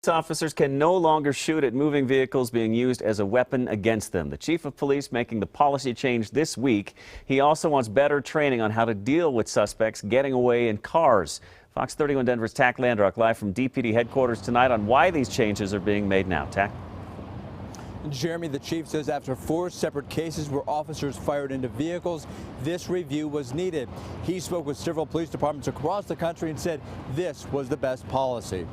Officers can no longer shoot at moving vehicles being used as a weapon against them. The chief of police making the policy change this week. He also wants better training on how to deal with suspects getting away in cars. Fox 31 Denver's Tack Landrock live from DPD headquarters tonight on why these changes are being made now. Tack. Jeremy, the chief says after 4 separate cases where officers fired into vehicles, this review was needed. He spoke with several police departments across the country and said this was the best policy.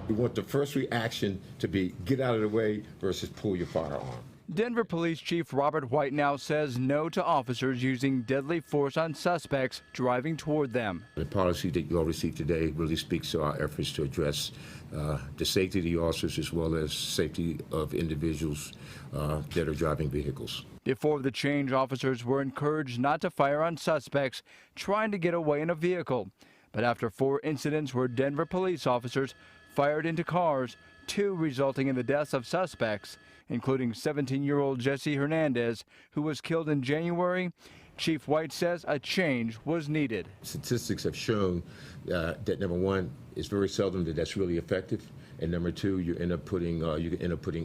We want the first reaction to be get out of the way versus pull your firearm. Denver Police Chief Robert White now says no to officers using deadly force on suspects driving toward them. The policy that you all received today really speaks to our efforts to address the safety of the officers as well as safety of individuals that are driving vehicles. Before the change, officers were encouraged not to fire on suspects trying to get away in a vehicle. But after 4 incidents where Denver police officers fired into cars, 2 resulting in the deaths of suspects, including 17-year-old Jesse Hernandez, who was killed in January, Chief White says a change was needed. Statistics have shown that number one, it's very seldom that's really effective, and number two, you end up putting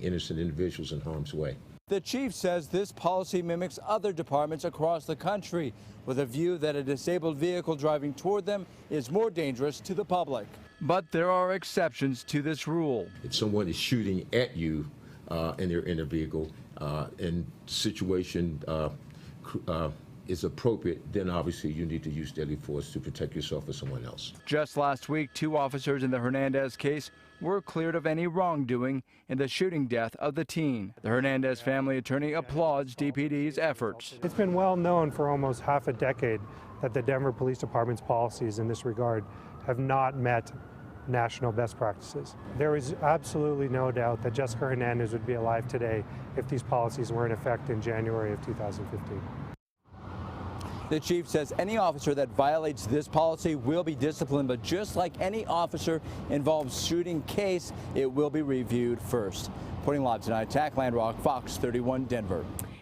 innocent individuals in harm's way. The chief says this policy mimics other departments across the country, with a view that a disabled vehicle driving toward them is more dangerous to the public. But there are exceptions to this rule. If someone is shooting at you in their vehicle and the situation is appropriate, then obviously you need to use deadly force to protect yourself or someone else. Just last week, 2 officers in the Hernandez case were cleared of any wrongdoing in the shooting death of the teen. The Hernandez family attorney applauds DPD's efforts. It's been well known for almost half a decade that the Denver Police Department's policies in this regard have not met national best practices. There is absolutely no doubt that Jessica Hernandez would be alive today if these policies were in effect in January of 2015. The chief says any officer that violates this policy will be disciplined, but just like any officer involved shooting case, it will be reviewed first. Reporting live tonight, Tack Landrock, Fox 31 Denver.